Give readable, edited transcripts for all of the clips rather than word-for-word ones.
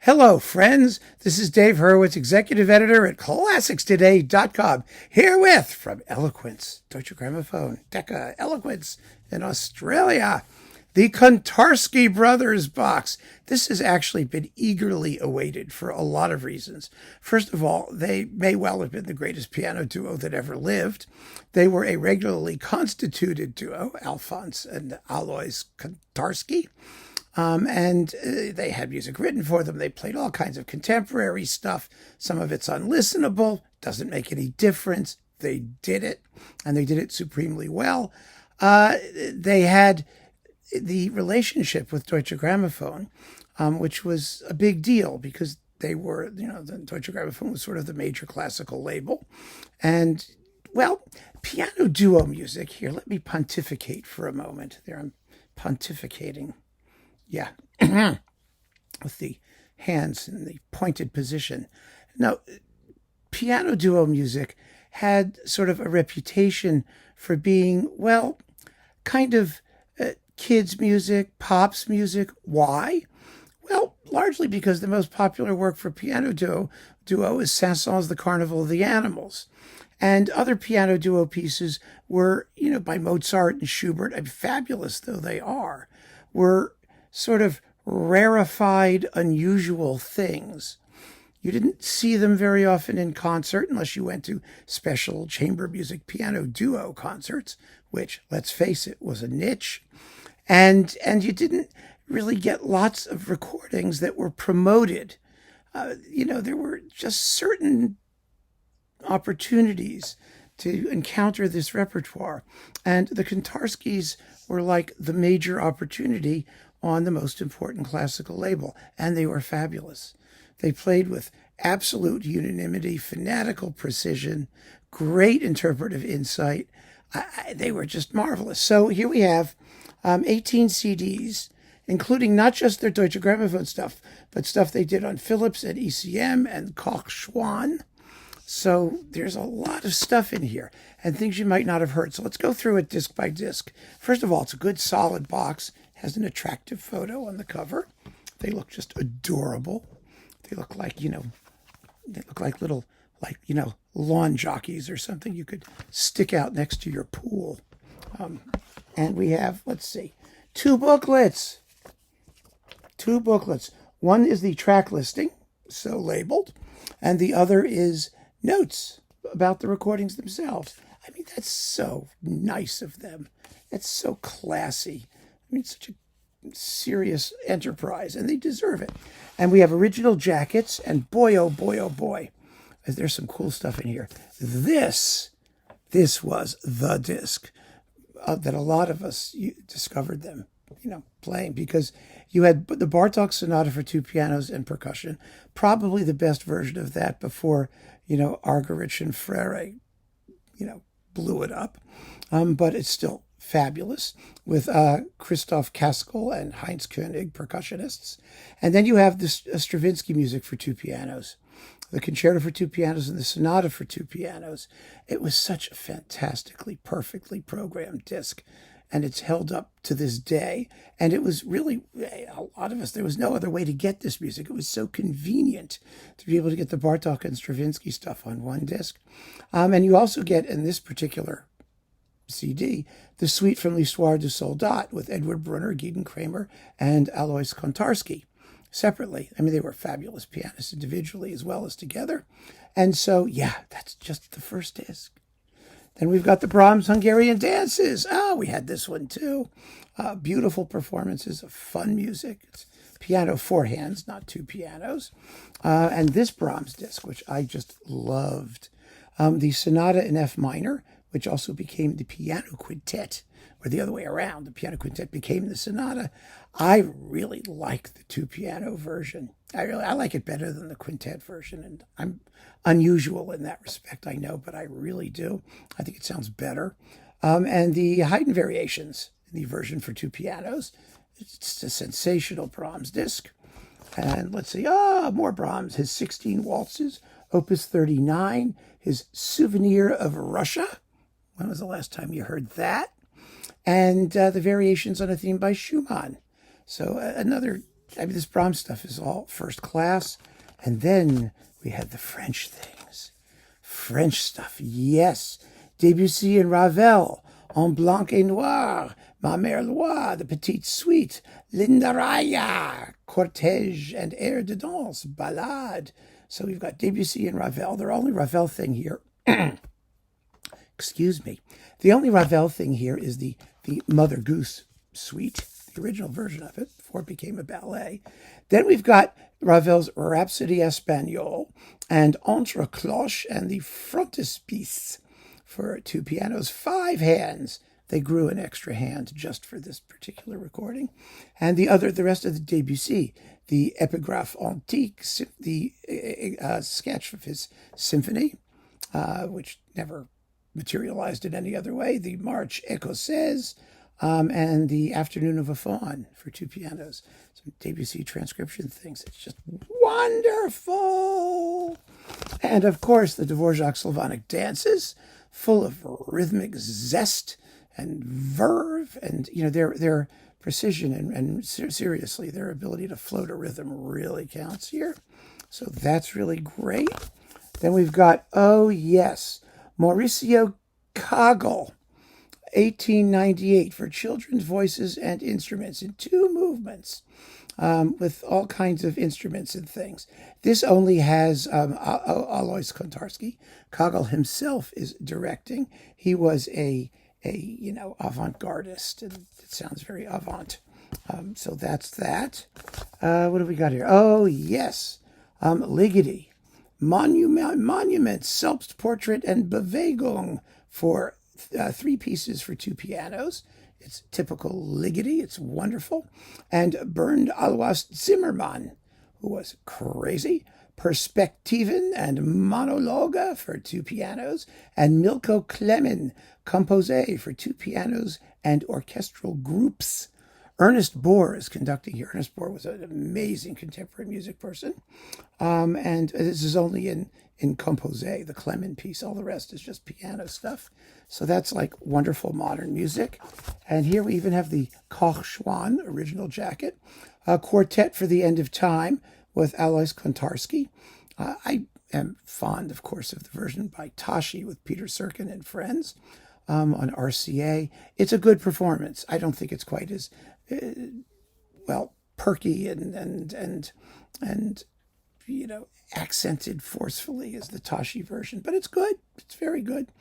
Hello, friends. This is Dave Hurwitz, executive editor at ClassicsToday.com, herewith from Eloquence, Deutsche Grammophon, Decca, Eloquence in Australia, the Kontarsky Brothers box. This has actually been eagerly awaited for a lot of reasons. First of all, they may well have been the greatest piano duo that ever lived. They were a regularly constituted duo, Alfons and Aloys Kontarsky. And they had music written for them. They played all kinds of contemporary stuff. Some of it's unlistenable, doesn't make any difference. They did it, and they did it supremely well. They had the relationship with Deutsche Grammophon, which was a big deal because they were, the Deutsche Grammophon was sort of the major classical label. And, well, piano duo music, here, let me pontificate for a moment. There I'm pontificating. Yeah, with the hands in the pointed position. Now, piano duo music had sort of a reputation for being, well, kind of kids' music, pop's music. Why? Well, largely because the most popular work for piano duo is Saint-Saëns' The Carnival of the Animals. And other piano duo pieces were, by Mozart and Schubert, fabulous though they are, were sort of rarefied, unusual things. You didn't see them very often in concert unless you went to special chamber music piano duo concerts, which, let's face it, was a niche. And you didn't really get lots of recordings that were promoted. There were just certain opportunities to encounter this repertoire. And the Kontarskys were like the major opportunity on the most important classical label, and they were fabulous. They played with absolute unanimity, fanatical precision, great interpretive insight. They were just marvelous. So here we have 18 CDs, including not just their Deutsche Grammophon stuff, but stuff they did on Philips and ECM and Koch Schwann. So there's a lot of stuff in here and things you might not have heard. So let's go through it disc by disc. First of all, it's a good solid box. Has an attractive photo on the cover. They look just adorable. They look like, little, lawn jockeys or something you could stick out next to your pool. And we have, two booklets. One is the track listing, so labeled, and the other is notes about the recordings themselves. That's so nice of them. It's so classy. It's such a serious enterprise, and they deserve it. And we have original jackets, and boy, oh boy, there's some cool stuff in here. This was the disc that a lot of us discovered them, playing, because you had the Bartók Sonata for two pianos and percussion, probably the best version of that before, Argerich and Frere, blew it up. But it's still fabulous, with Christoph Kaskel and Heinz Koenig, percussionists. And then you have this Stravinsky music for two pianos, the concerto for two pianos and the sonata for two pianos. It was such a fantastically, perfectly programmed disc, and it's held up to this day. And it was really, a lot of us, there was no other way to get this music. It was so convenient to be able to get the Bartók and Stravinsky stuff on one disc. And you also get, in this particular CD, the suite from L'Histoire du Soldat with Edward Brunner, Gideon Kramer, and Aloys Kontarsky separately. They were fabulous pianists individually as well as together. And so, that's just the first disc. Then we've got the Brahms Hungarian Dances. We had this one too. Beautiful performances of fun music. It's piano four hands, not two pianos. And this Brahms disc, which I just loved. The Sonata in F minor, which also became the piano quintet, or the other way around. The piano quintet became the sonata. I really like the two piano version. I like it better than the quintet version, and I'm unusual in that respect, I know, but I really do. I think it sounds better. And the Haydn variations, the version for two pianos. It's a sensational Brahms disc. And let's see, more Brahms. His 16 waltzes, Opus 39, his Souvenir of Russia. When was the last time you heard that? And the variations on a theme by Schumann. So another I mean, this Brahms stuff is all first class. And then we had the French things. French stuff, yes. Debussy and Ravel, En Blanc et Noir, Ma Mère Loire, The Petite Suite, Linda Raya, Cortège and Air de Danse, Ballade. So we've got Debussy and Ravel. The only Ravel thing here, excuse me, the only Ravel thing here is the Mother Goose suite, the original version of it, before it became a ballet. Then we've got Ravel's Rhapsody Espagnole and Entre Cloche and the Frontispiece for 2 pianos, 5 hands. They grew an extra hand just for this particular recording. And the rest of the Debussy, the Epigraphe Antique, the sketch of his symphony, which never materialized in any other way, the March Écossaise, and the Afternoon of a Faun for 2 pianos. Some Debussy transcription things. It's just wonderful. And of course, the Dvorak Slavonic dances, full of rhythmic zest and verve, and their precision and seriously, their ability to float a rhythm really counts here. So that's really great. Then we've got, oh yes, Mauricio Kagel, 1898, for children's voices and instruments in 2 movements, with all kinds of instruments and things. This only has Aloys Kontarsky. Kagel himself is directing. He was a avant-gardist, and it sounds very avant. So that's that. What have we got here? Oh, yes. Ligeti, Monument, Selbstportrait, and Bewegung for 3 pieces for 2 pianos. It's typical Ligeti. It's wonderful. And Bernd Alois Zimmermann, who was crazy. Perspektiven and Monologe for 2 pianos. And Milko Klemen, Composé for 2 pianos and orchestral groups. Ernest Bohr is conducting here. Ernest Bohr was an amazing contemporary music person. And this is only in Composé, the Clemen piece. All the rest is just piano stuff. So that's like wonderful modern music. And here we even have the Koch Schwan original jacket. A quartet for the End of Time with Aloys Kontarsky. I am fond, of course, of the version by Tashi with Peter Serkin and friends on RCA. It's a good performance. I don't think it's quite as perky and accented forcefully as the Tashi version, but it's good. It's very good.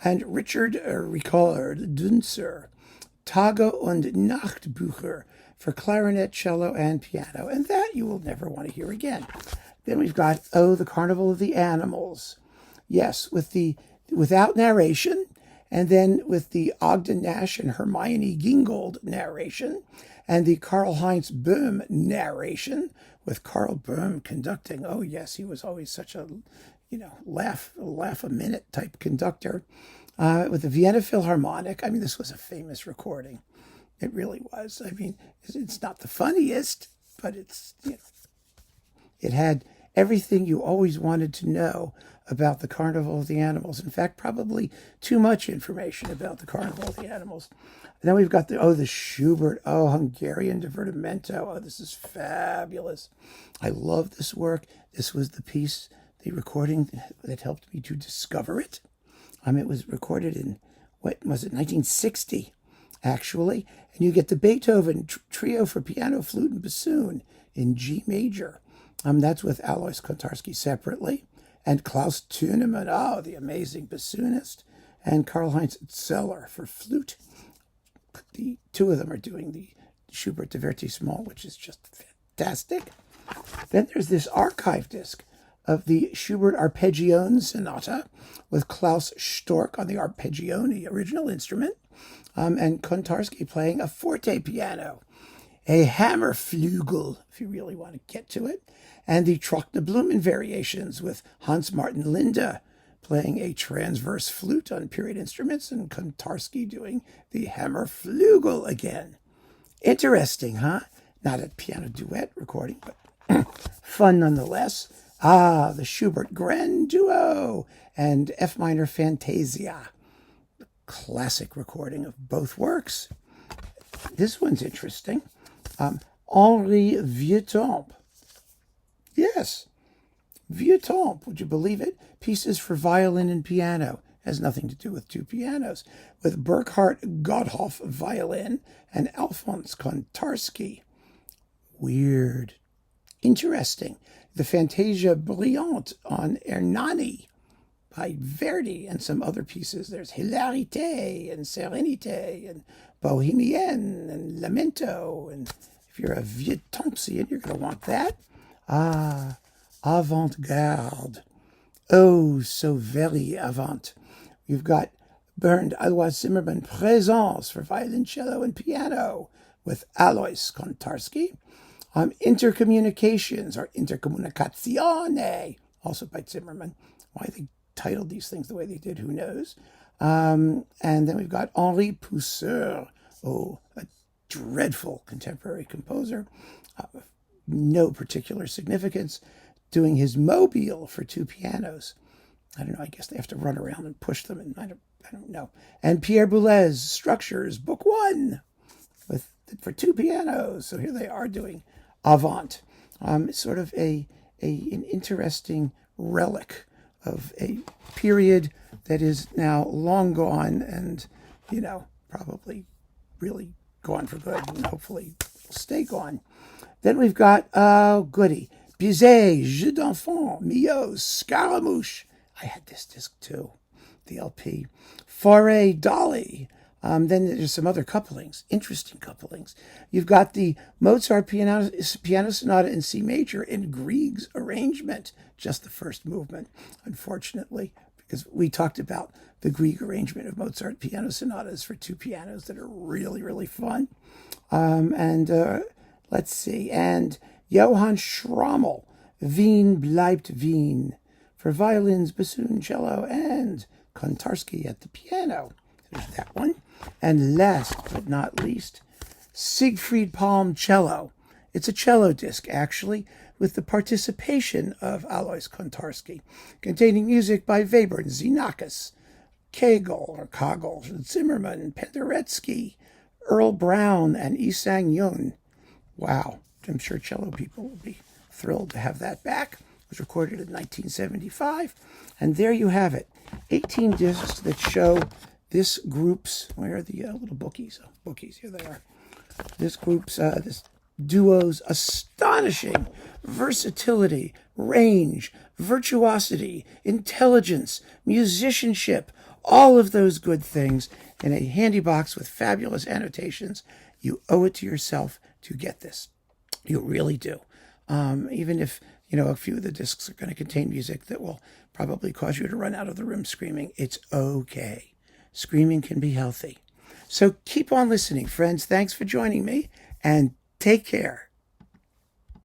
And Richard Ricard Dunzer, Tage und Nachtbücher for clarinet, cello, and piano, and that you will never want to hear again. Then we've got the Carnival of the Animals. Yes, without narration, and then with the Ogden Nash and Hermione Gingold narration, and the Karl-Heinz Böhm narration, with Karl Böhm conducting. Oh yes, he was always such a, laugh a minute type conductor. With the Vienna Philharmonic. I mean, this was a famous recording. It really was. I mean, it's not the funniest, but it's, it had everything you always wanted to know about the Carnival of the Animals. In fact, probably too much information about the Carnival of the Animals. And then we've got the Schubert, Hungarian Divertimento. This is fabulous. I love this work. This was the recording that helped me to discover it. It was recorded in, 1960, actually. And you get the Beethoven Trio for piano, flute, and bassoon in G major. That's with Aloys Kontarsky separately. And Klaus Thunemann, the amazing bassoonist. And Karl-Heinz Zeller for flute. The 2 of them are doing the Schubert Divertissement, which is just fantastic. Then there's this archive disc of the Schubert Arpeggione Sonata with Klaus Stork on the arpeggione original instrument, and Kontarsky playing a forte piano, a Hammerflügel, if you really want to get to it, and the Trockneblumen variations with Hans Martin Linde playing a transverse flute on period instruments, and Kontarsky doing the Hammerflügel again. Interesting, huh? Not a piano duet recording, but fun nonetheless. The Schubert Grand Duo and F minor Fantasia. Classic recording of both works. This one's interesting. Henri Vieuxtemps. Yes, Vieuxtemps, would you believe it? Pieces for violin and piano. Has nothing to do with two pianos. With Burkhard Gotthof violin and Alfons Kontarsky. Weird. Interesting. The Fantasia Brillante on Hernani by Verdi and some other pieces. There's Hilarité and Sérénité and Bohemienne and Lamento. And if you're a Vieuxtempsian, you're going to want that. Ah, avant-garde. Oh, so very avant. You've got Bernd Aloys Zimmermann Présence for violoncello and piano with Aloys Kontarsky. Intercommunications or Intercomunicazione, also by Zimmermann. Why they titled these things the way they did, who knows? And then we've got Henri Pousseur, a dreadful contemporary composer, no particular significance, doing his Mobile for two pianos. I don't know, I guess they have to run around and push them, and I don't know. And Pierre Boulez, Structures, Book 1, for two pianos. So here they are doing Avant. Sort of an interesting relic of a period that is now long gone and, probably really gone for good and hopefully will stay gone. Then we've got, goody, Bizet, Jeux d'Enfant, Milhaud, Scaramouche. I had this disc too, the LP. Fauré, Dolly. Then there's some other couplings, interesting couplings. You've got the Mozart piano sonata in C major in Grieg's arrangement, just the first movement, unfortunately, because we talked about the Grieg arrangement of Mozart piano sonatas for two pianos that are really, really fun. Let's see, and Johann Schrammel, Wien bleibt Wien, for violins, bassoon, cello, and Kontarsky at the piano. There's that one. And last but not least, Siegfried Palm cello. It's a cello disc, actually, with the participation of Aloys Kontarsky, containing music by Weber and Xenakis, Kagel, Zimmermann, Penderecki, Earl Brown, and Isang Yun. Wow, I'm sure cello people will be thrilled to have that back. It was recorded in 1975. And there you have it, 18 discs that show this group's, where are the little bookies? Oh, bookies, here they are. This group's, this duo's astonishing versatility, range, virtuosity, intelligence, musicianship, all of those good things in a handy box with fabulous annotations. You owe it to yourself to get this. You really do. Even if, a few of the discs are going to contain music that will probably cause you to run out of the room screaming, it's okay. Screaming can be healthy. So keep on listening, friends. Thanks for joining me, and take care.